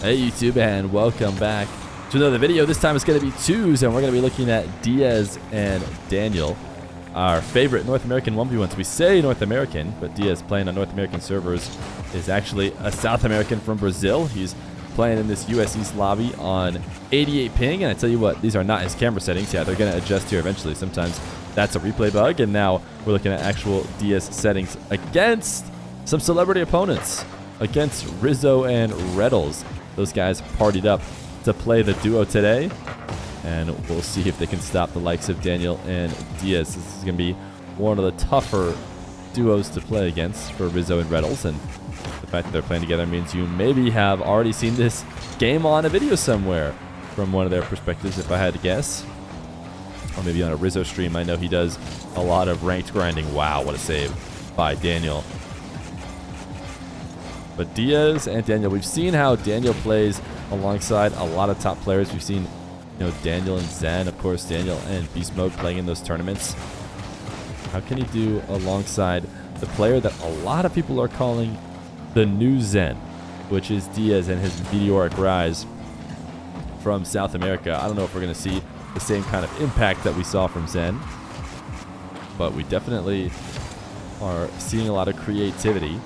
Hey YouTube, and welcome back to another video. This time it's going to be twos, and we're going to be looking at Diaz and Daniel, our favorite North American 1v1s. We say North American, but Diaz playing on North American servers is actually a South American from Brazil. He's playing in this US East lobby on 88 ping, and I tell you what, these are not his camera settings. Yeah, they're going to adjust here eventually. Sometimes that's a replay bug, and now we're looking at actual Diaz settings against some celebrity opponents, against Rizzo and Retals. Those guys partied up to play the duo today, and we'll see if they can stop the likes of Daniel and Diaz. This is going to be one of the tougher duos to play against for Rizzo and Retals, and the fact that they're playing together means you maybe have already seen this game on a video somewhere from one of their perspectives, if I had to guess. Or maybe on a Rizzo stream. I know he does a lot of ranked grinding. Wow, what a save by Daniel. But Diaz and Daniel, we've seen how Daniel plays alongside a lot of top players. We've seen, Daniel and Zen, of course, Daniel and Beast Mode playing in those tournaments. How can he do alongside the player that a lot of people are calling the new Zen, which is Diaz and his meteoric rise from South America? I don't know if we're going to see the same kind of impact that we saw from Zen, but we definitely are seeing a lot of creativity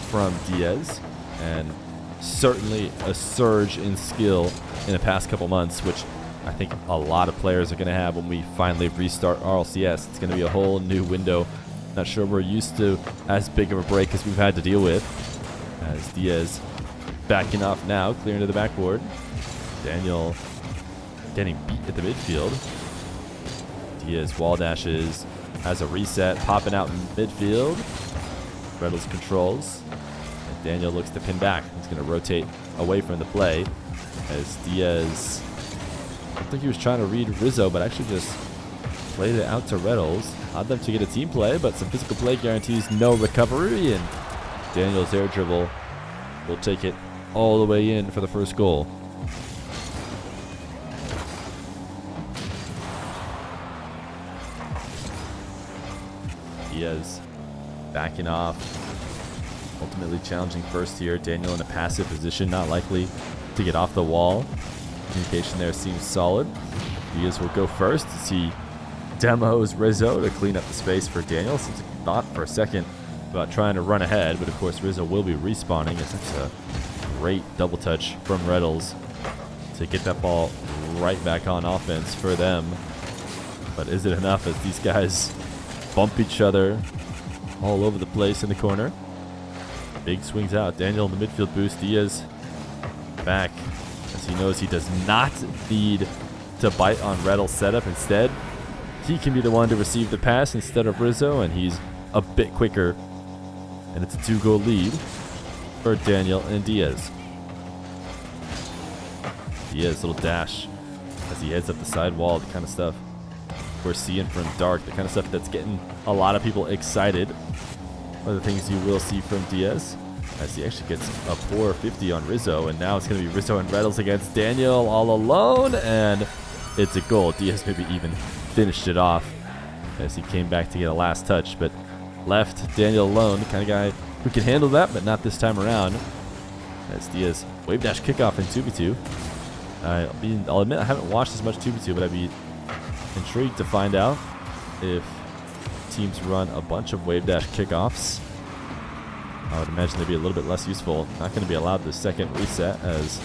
from Diaz, and certainly a surge in skill in the past couple months, which I think a lot of players are going to have when we finally restart RLCS. It's going to be a whole new window. Not sure we're used to as big of a break as we've had to deal with. As Diaz backing off now, clearing to the backboard. Daniel getting beat at the midfield. Diaz wall dashes, has a reset, popping out in midfield. Retals controls. And Daniel looks to pin back. He's going to rotate away from the play as Diaz, I don't think he was trying to read Rizzo, but actually just played it out to Retals. Allowed them to get a team play, but some physical play guarantees no recovery, and Daniel's air dribble will take it all the way in for the first goal. Diaz backing off, ultimately challenging first here. Daniel in a passive position, not likely to get off the wall. Communication there seems solid. Diaz will go first as he demos Rizzo to clean up the space for Daniel. Seems like he thought for a second about trying to run ahead, but of course Rizzo will be respawning, as it's a great double touch from Retals to get that ball right back on offense for them. But is it enough as these guys bump each other all over the place in the corner? Big swings out. Daniel in the midfield boost. Diaz back as he knows he does not need to bite on Retals' setup. Instead, he can be the one to receive the pass instead of Rizzo, and he's a bit quicker. And it's a 2-goal lead for Daniel and Diaz. Diaz, little dash as he heads up the side wall, the kind of stuff we're seeing from Dark, the kind of stuff that's getting a lot of people excited. One of the things you will see from Diaz, as he actually gets a poor 50 on Rizzo, and now it's going to be Rizzo and Retals against Daniel all alone, and it's a goal. Diaz maybe even finished it off as he came back to get a last touch, but left Daniel alone, the kind of guy who can handle that, but not this time around. As Diaz wave dash kickoff in 2v2. I'll admit I haven't watched as much 2v2, but I'd be intrigued to find out if teams run a bunch of wave dash kickoffs. I would imagine they'd be a little bit less useful. Not going to be allowed the second reset as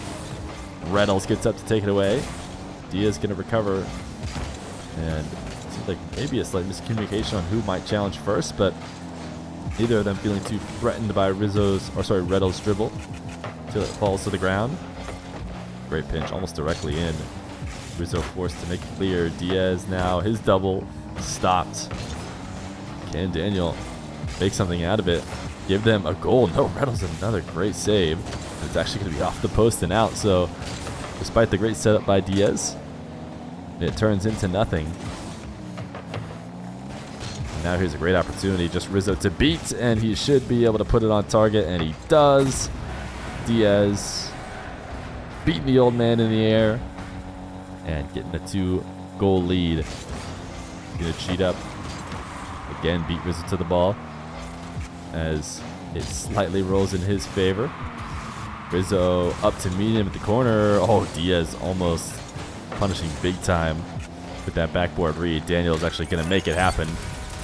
Retals gets up to take it away. Diaz going to recover, and it seems like maybe a slight miscommunication on who might challenge first, but neither of them feeling too threatened by Retals' dribble until it falls to the ground. Great pinch, almost directly in. Rizzo forced to make it clear. Diaz now, his double stopped. Can Daniel make something out of it? Give them a goal. No, Retals another great save. It's actually going to be off the post and out. So despite the great setup by Diaz, it turns into nothing. And now here's a great opportunity. Just Rizzo to beat, and he should be able to put it on target, and he does. Diaz beating the old man in the air and getting a 2-goal lead. He's going to cheat up. Again, beat Rizzo to the ball as it slightly rolls in his favor. Rizzo up to meet him at the corner. Oh, Diaz almost punishing big time with that backboard read. Daniel's actually going to make it happen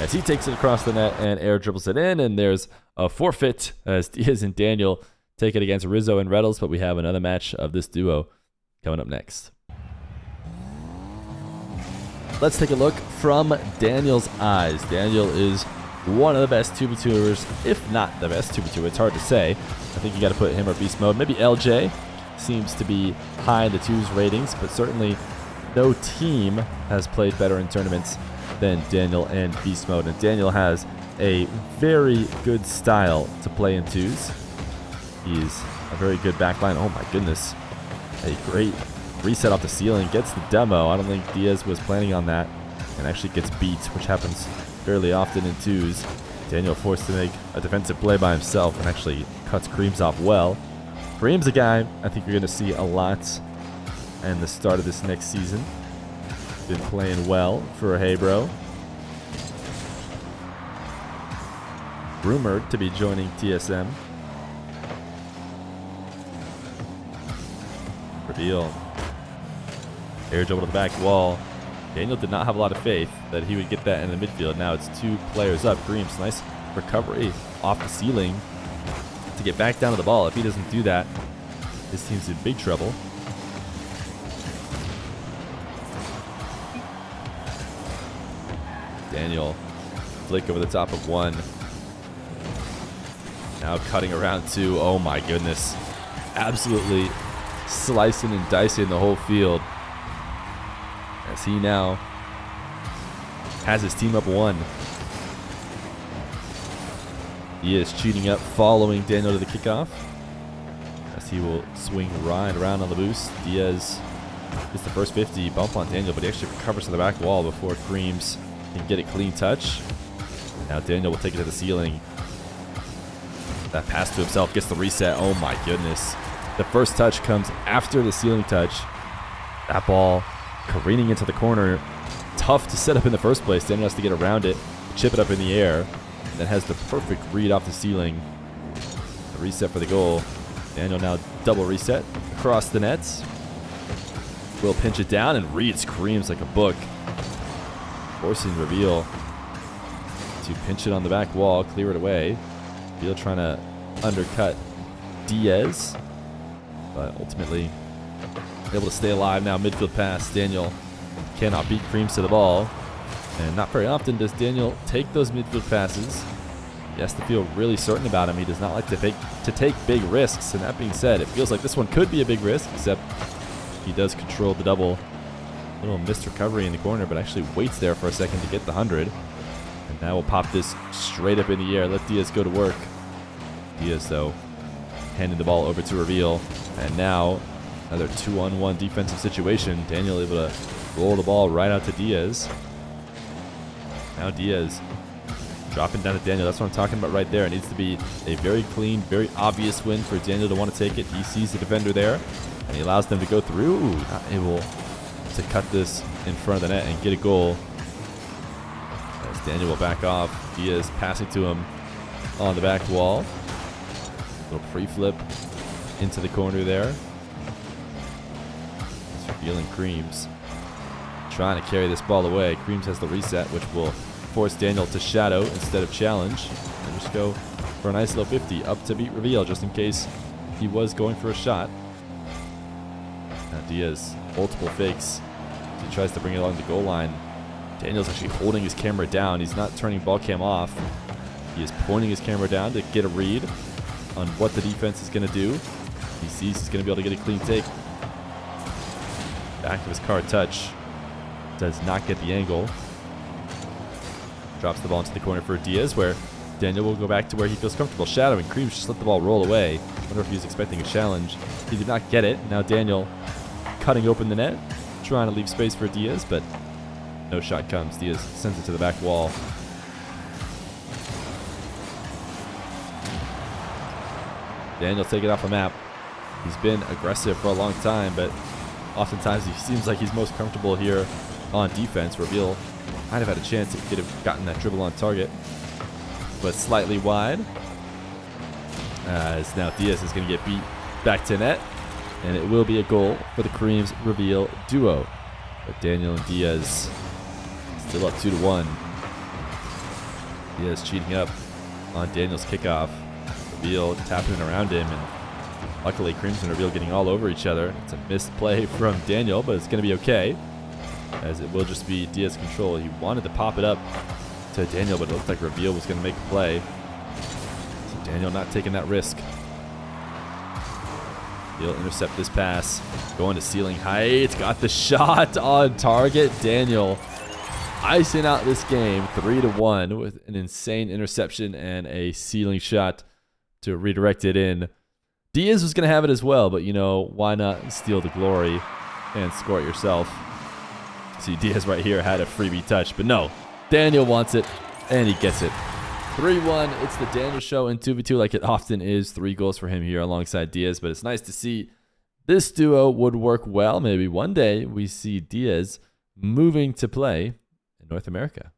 as he takes it across the net and air dribbles it in. And there's a forfeit as Diaz and Daniel take it against Rizzo and Retals. But we have another match of this duo coming up next. Let's take a look from Daniel's eyes. Daniel is one of the best 2v2ers, if not the best 2v2. It's hard to say. I think you got to put him or beast mode. Maybe LJ seems to be high in the 2's ratings, but certainly no team has played better in tournaments than Daniel and beast mode. And Daniel has a very good style to play in 2s. He's a very good backline. Oh my goodness. A great reset off the ceiling. Gets the demo. I don't think Diaz was planning on that. And actually gets beat, which happens fairly often in 2s. Daniel forced to make a defensive play by himself and actually cuts Creams off well. Creams a guy I think you're going to see a lot in the start of this next season. Been playing well for Hebro. Rumored to be joining TSM. Reveal. Air dribble to the back wall. Daniel did not have a lot of faith that he would get that in the midfield. Now it's 2 players up. Creams, nice recovery off the ceiling to get back down to the ball. If he doesn't do that, his team's in big trouble. Daniel, flick over the top of 1. Now cutting around 2. Oh my goodness. Absolutely slicing and dicing the whole field. As he now has his team up 1. He is cheating up, following Daniel to the kickoff. As he will swing right around on the boost. Diaz gets the first 50, bump on Daniel, but he actually recovers to the back wall before Creams can get a clean touch. Now Daniel will take it to the ceiling. That pass to himself gets the reset. Oh my goodness. The first touch comes after the ceiling touch. That ball careening into the corner. Tough to set up in the first place. Daniel has to get around it, chip it up in the air, and then has the perfect read off the ceiling. The reset for the goal. Daniel now double reset across the nets. Will pinch it down and reads Creams like a book. Forcing Reveal to pinch it on the back wall, clear it away. Reveal trying to undercut Diaz, but ultimately able to stay alive. Now midfield pass. Daniel cannot beat Creams to the ball. And not very often does Daniel take those midfield passes. He has to feel really certain about him. He does not like to take big risks. And that being said, it feels like this one could be a big risk, except he does control the double. Little missed recovery in the corner, but actually waits there for a second to get the 100. And now we'll pop this straight up in the air. Let Diaz go to work. Diaz, though, handing the ball over to Reveal. And now another 2-on-1 defensive situation. Daniel able to roll the ball right out to Diaz. Now Diaz dropping down to Daniel. That's what I'm talking about right there. It needs to be a very clean, very obvious win for Daniel to want to take it. He sees the defender there, and he allows them to go through. Ooh, not able to cut this in front of the net and get a goal. As Daniel will back off. Diaz passing to him on the back wall. Little pre-flip into the corner there. Revealing Creams. Trying to carry this ball away. Creams has the reset, which will force Daniel to shadow instead of challenge. And just go for a nice little 50 up to beat Reveal, just in case he was going for a shot. Now Diaz, multiple fakes. He tries to bring it along the goal line. Daniel's actually holding his camera down. He's not turning ball cam off. He is pointing his camera down to get a read on what the defense is going to do. He sees he's going to be able to get a clean take. Back of his card touch. Does not get the angle. Drops the ball into the corner for Diaz, where Daniel will go back to where he feels comfortable shadowing. Creams just let the ball roll away. Wonder if he was expecting a challenge. He did not get it. Now Daniel cutting open the net, trying to leave space for Diaz, but no shot comes. Diaz sends it to the back wall. Daniel taking off the map. He's been aggressive for a long time, but oftentimes he seems like he's most comfortable here on defense. Reveal might have had a chance if he could have gotten that dribble on target, but slightly wide. As now Diaz is going to get beat back to net. And it will be a goal for the Cream's reveal duo. But Daniel and Diaz still up 2-1. Diaz cheating up on Daniel's kickoff. Reveal tapping around him, and luckily Creams and Reveal getting all over each other. It's a missed play from Daniel, but it's going to be okay, as it will just be Diaz's control. He wanted to pop it up to Daniel, but it looked like Reveal was going to make a play. So Daniel not taking that risk. He'll intercept this pass. Going to ceiling heights. Got the shot on target. Daniel icing out this game 3-1 with an insane interception and a ceiling shot to redirect it in. Diaz was going to have it as well, but you know, why not steal the glory and score it yourself? See, Diaz right here had a freebie touch, but no. Daniel wants it, and he gets it. 3-1. It's the Daniel show in 2v2 like it often is. 3 goals for him here alongside Diaz, but it's nice to see this duo would work well. Maybe one day we see Diaz moving to play in North America.